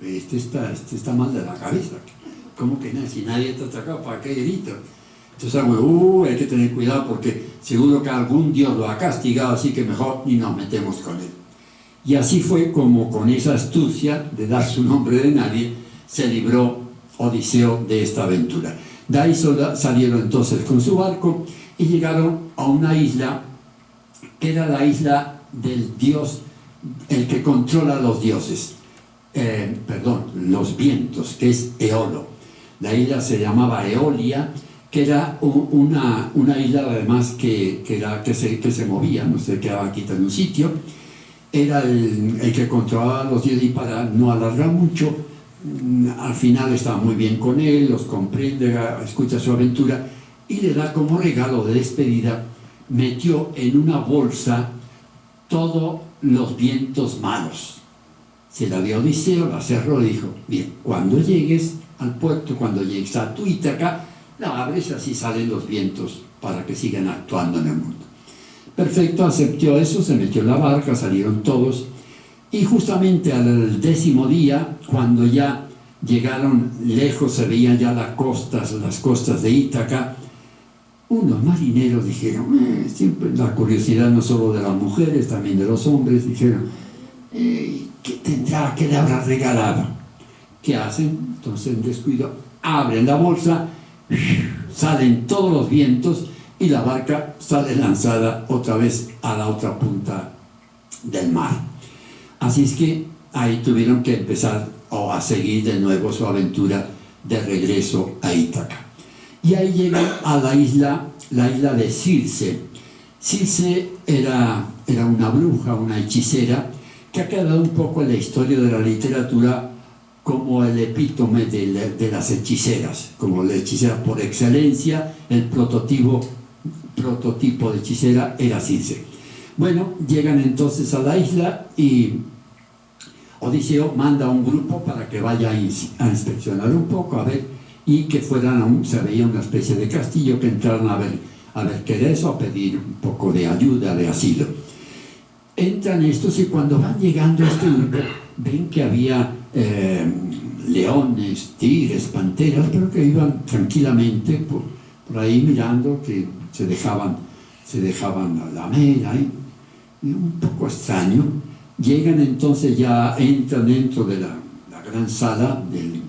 este está mal de la cabeza, ¿cómo que si nadie te ha atacado, para qué grita? Entonces hay que tener cuidado porque seguro que algún dios lo ha castigado, así que mejor ni nos metemos con él. Y así fue como, con esa astucia de dar su nombre de nadie, se libró Odiseo de esta aventura. De ahí salieron entonces con su barco y llegaron a una isla que era la isla del dios, el que controla los dioses, los vientos, que es Eolo. La isla se llamaba Eolia, que era una isla además que se movía, no se quedaba quieta en un sitio. Era el que controlaba a los dioses, y para no alargar mucho, al final estaba muy bien con él, los comprende, escucha su aventura y le da como regalo de despedida, metió en una bolsa todos los vientos malos. Se la dio a Odiseo, la cerró y dijo: bien, cuando llegues al puerto, cuando llegues a tu Ítaca, la abres, así salen los vientos para que sigan actuando en el mundo. Perfecto, aceptó eso, se metió en la barca, salieron todos, y justamente al 10º día, cuando ya llegaron lejos, se veían ya las costas de Ítaca, unos marineros dijeron, siempre la curiosidad no solo de las mujeres, también de los hombres, dijeron: ¿qué tendrá, qué le habrá regalado? ¿Qué hacen? Entonces, en descuido, abren la bolsa, salen todos los vientos y la barca sale lanzada otra vez a la otra punta del mar. Así es que ahí tuvieron que empezar a seguir de nuevo su aventura de regreso a Ítaca. Y ahí llegan a la isla de Circe. Circe era una bruja, una hechicera, que ha quedado un poco en la historia de la literatura como el epítome de las hechiceras, como la hechicera por excelencia. El prototipo de hechicera era Circe. Bueno, llegan entonces a la isla y Odiseo manda a un grupo para que vaya a inspeccionar un poco, a ver, y que se veía una especie de castillo, que entraran a ver qué era eso, a pedir un poco de ayuda, de asilo. Entran estos y cuando van llegando a este grupo, ven que había leones, tigres, panteras, pero que iban tranquilamente por ahí mirando, que se dejaban lamer ahí, y un poco extraño. Llegan entonces, ya entran dentro de la gran sala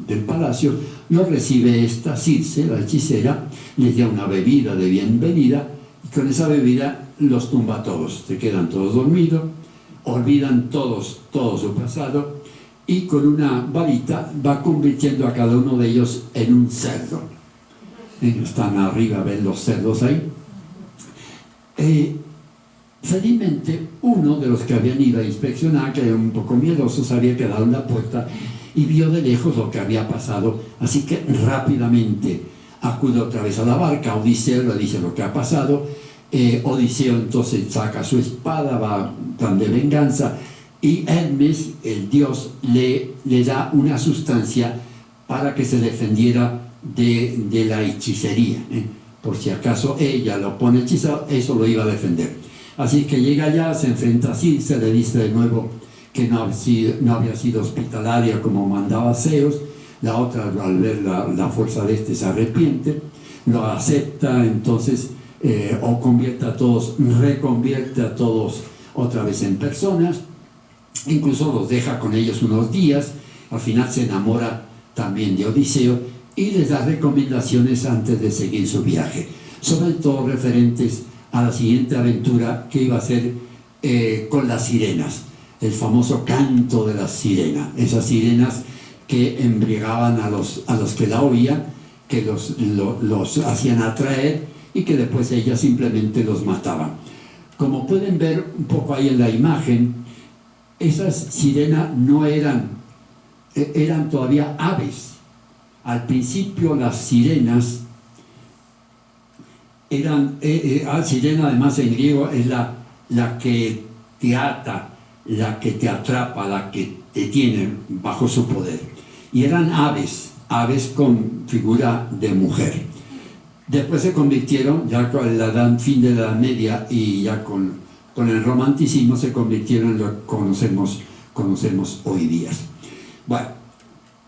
del palacio, los recibe esta Circe, la hechicera, les da una bebida de bienvenida, y con esa bebida los tumba a todos, se quedan todos dormidos, olvidan todo su pasado, y con una varita va convirtiendo a cada uno de ellos en un cerdo. Están arriba, ven los cerdos ahí. Felizmente, uno de los que habían ido a inspeccionar, que era un poco miedoso, se había quedado en la puerta y vio de lejos lo que había pasado, así que rápidamente acude otra vez a la barca. Odiseo le dice lo que ha pasado. Odiseo entonces saca su espada, va en plan de venganza, y Hermes, el dios, le da una sustancia para que se defendiera de la hechicería, por si acaso ella lo pone hechizado, eso lo iba a defender. Así que llega allá, se enfrenta a Circe, le dice de nuevo que no había sido hospitalaria como mandaba Zeus. La otra, al ver la fuerza de este, se arrepiente, lo acepta, entonces reconvierte a todos otra vez en personas, incluso los deja con ellos unos días. Al final se enamora también de Odiseo y les da recomendaciones antes de seguir su viaje, sobre todo referentes a la siguiente aventura que iba a ser con las sirenas, el famoso canto de las sirenas, esas sirenas que embriagaban a los que la oían, que los hacían atraer y que después ellas simplemente los mataban. Como pueden ver un poco ahí en la imagen, esas sirenas no eran todavía aves. Al principio las sirenas eran, sirena además en griego es la que te ata, la que te atrapa, la que te tiene bajo su poder. Y eran aves con figura de mujer. Después se convirtieron, ya con el fin de la Edad Media y ya con el romanticismo, se convirtieron en lo que conocemos hoy día. Bueno,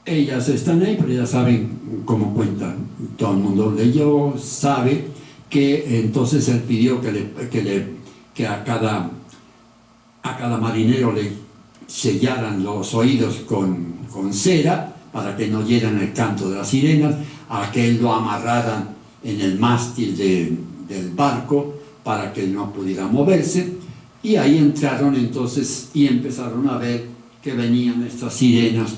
ellas están ahí, pero ya saben cómo cuentan. Todo el mundo leyó, sabe que entonces él pidió que a cada marinero le sellaran los oídos con cera para que no oyeran el canto de las sirenas, a que él lo amarraran en el mástil del barco para que él no pudiera moverse, y ahí entraron entonces y empezaron a ver que venían estas sirenas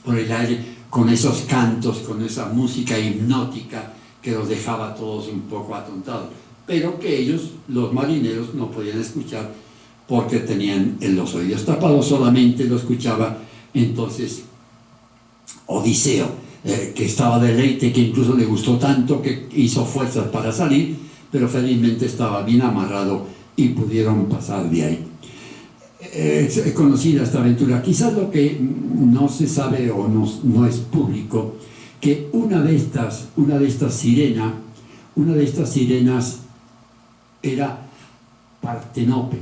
por el aire con esos cantos, con esa música hipnótica que los dejaba a todos un poco atontados, pero que ellos, los marineros, no podían escuchar porque tenían los oídos tapados. Solamente lo escuchaba entonces Odiseo, que estaba de leite, que incluso le gustó tanto que hizo fuerzas para salir, pero felizmente estaba bien amarrado y pudieron pasar de ahí. Es conocida esta aventura. Quizás lo que no se sabe o no es público, que una de estas sirenas era Partenope.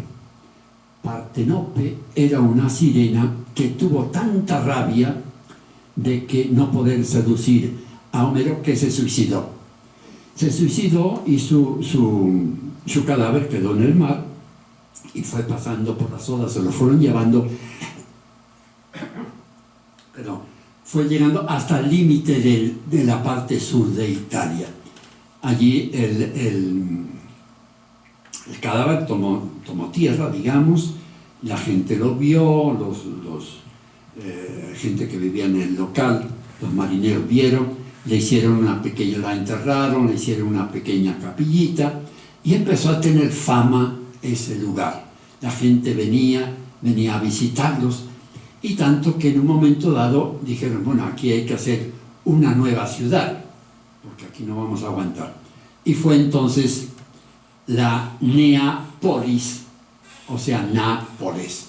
Partenope era una sirena que tuvo tanta rabia de que no poder seducir a Homero, que se suicidó. Se suicidó y su cadáver quedó en el mar y fue pasando por las olas, se lo fueron llevando, pero fue llegando hasta el límite de la parte sur de Italia. Allí el cadáver tomó tierra, digamos, la gente lo vio, gente que vivía en el local, los marineros vieron, la enterraron, le hicieron una pequeña capillita y empezó a tener fama ese lugar. La gente venía a visitarlos, y tanto que en un momento dado dijeron, bueno, aquí hay que hacer una nueva ciudad, porque aquí no vamos a aguantar. Y fue entonces la Neápolis, o sea, Nápoles.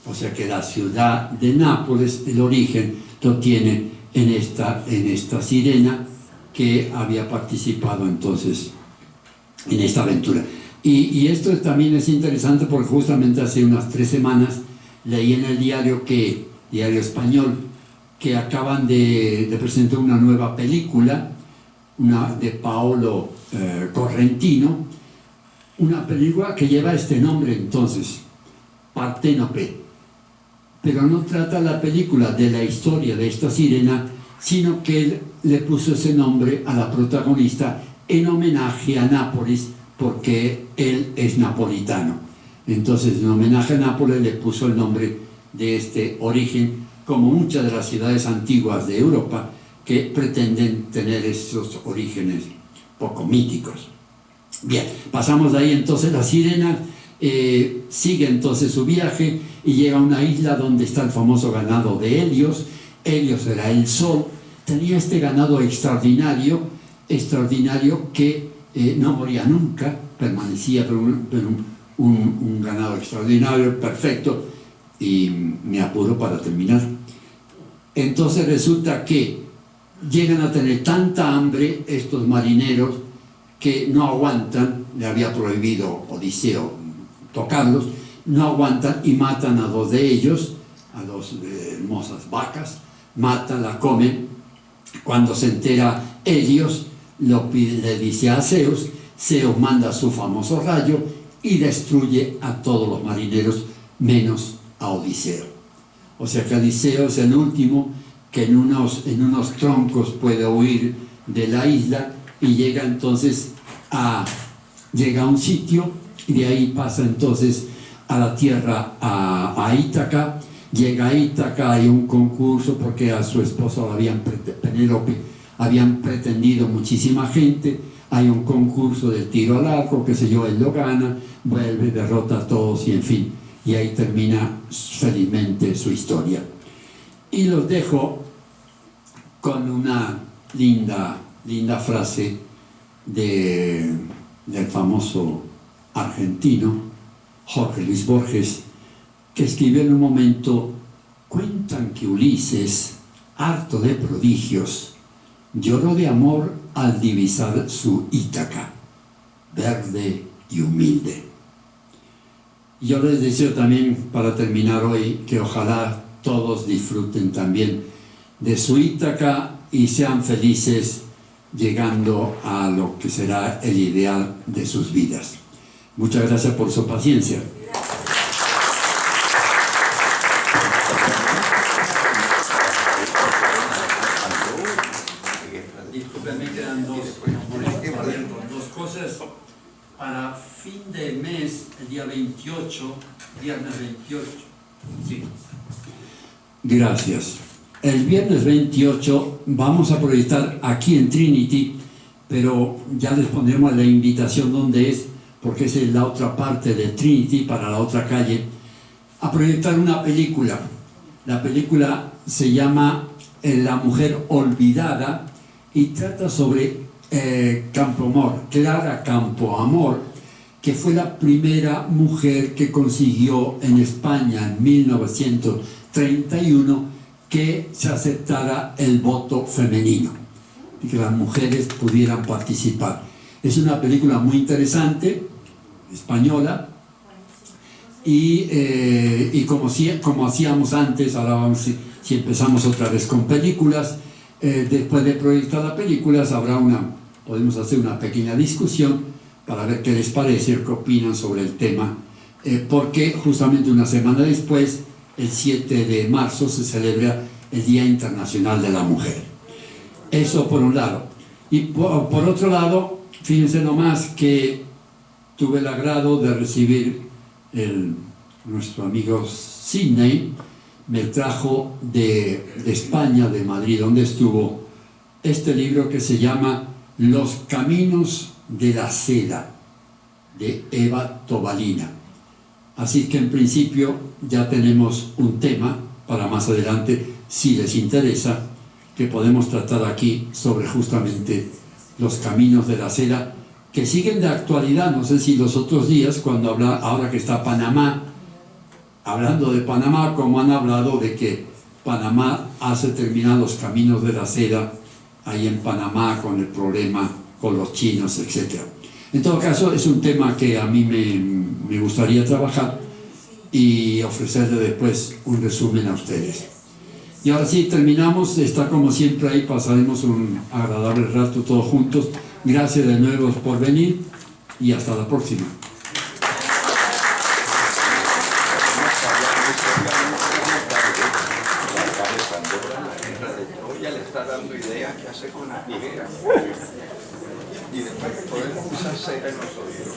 O sea que la ciudad de Nápoles, el origen lo tiene en esta sirena que había participado entonces en esta aventura. Y esto también es interesante porque justamente hace unas 3 semanas leí en el diario español, que acaban de presentar una nueva película, de Paolo Correntino, una película que lleva este nombre entonces, Partenope. Pero no trata la película de la historia de esta sirena, sino que él le puso ese nombre a la protagonista en homenaje a Nápoles, porque él es napolitano. Entonces, en homenaje a Nápoles le puso el nombre de este origen, como muchas de las ciudades antiguas de Europa que pretenden tener esos orígenes poco míticos. Bien, pasamos de ahí entonces. La sirena sigue entonces su viaje y llega a una isla donde está el famoso ganado de Helios. Helios era el sol. Tenía este ganado extraordinario que no moría nunca, permanecía, pero un ganado extraordinario, perfecto. Y me apuro para terminar. Entonces resulta que llegan a tener tanta hambre estos marineros que no aguantan. Le había prohibido Odiseo tocarlos, no aguantan y matan a 2 de ellos, a 2 hermosas vacas, matan, la comen. Cuando se entera Helios, le dice a Zeus. Zeus manda su famoso rayo y destruye a todos los marineros menos a Odiseo. O sea que Odiseo es el último que en unos troncos puede huir de la isla y llega entonces a llega a un sitio y de ahí pasa entonces a la tierra, a Ítaca. Llega a Ítaca, hay un concurso porque a su esposo Penélope habían pretendido muchísima gente, hay un concurso de tiro al arco, qué sé yo, él lo gana, vuelve, derrota a todos y en fin, y ahí termina felizmente su historia. Y los dejo con una linda frase del famoso argentino Jorge Luis Borges, que escribió en un momento: cuentan que Ulises, harto de prodigios, lloró de amor al divisar su Ítaca, verde y humilde. Yo les deseo también, para terminar hoy, que ojalá todos disfruten también de su Ítaca y sean felices llegando a lo que será el ideal de sus vidas. Muchas gracias por su paciencia. Disculpen, me quedan dos cosas. Para fin de mes, el día 28, viernes 28. Sí. Gracias. El viernes 28 vamos a proyectar aquí en Trinity, pero ya les pondremos la invitación donde es, porque es en la otra parte de Trinity, para la otra calle, a proyectar una película. La película se llama La mujer olvidada y trata sobre Campoamor, Clara Campoamor, que fue la primera mujer que consiguió en España en 1931 que se aceptara el voto femenino y que las mujeres pudieran participar. Es una película muy interesante, española, y como hacíamos antes, ahora vamos, si empezamos otra vez con películas, después de proyectar las películas podemos hacer una pequeña discusión para ver qué les parece, qué opinan sobre el tema, porque justamente una semana después, el 7 de marzo, se celebra el Día Internacional de la Mujer. Eso por un lado. Y por otro lado, fíjense nomás que tuve el agrado de recibir nuestro amigo Sidney, me trajo de España, de Madrid, donde estuvo, este libro que se llama Los Caminos de la Seda, de Eva Tobalina. Así que en principio ya tenemos un tema para más adelante, si les interesa, que podemos tratar aquí sobre justamente los caminos de la seda, que siguen de actualidad. No sé si los otros días, ahora que está Panamá, hablando de Panamá, como han hablado de que Panamá hace terminar los caminos de la seda ahí en Panamá con el problema con los chinos, etc. En todo caso, es un tema que a mí me gustaría trabajar y ofrecerle después un resumen a ustedes. Y ahora sí, terminamos. Está como siempre ahí, pasaremos un agradable rato todos juntos. Gracias de nuevo por venir y hasta la próxima. Ya le está dando idea qué hacer con las tijeras. Y después podemos usar cera en los oídos.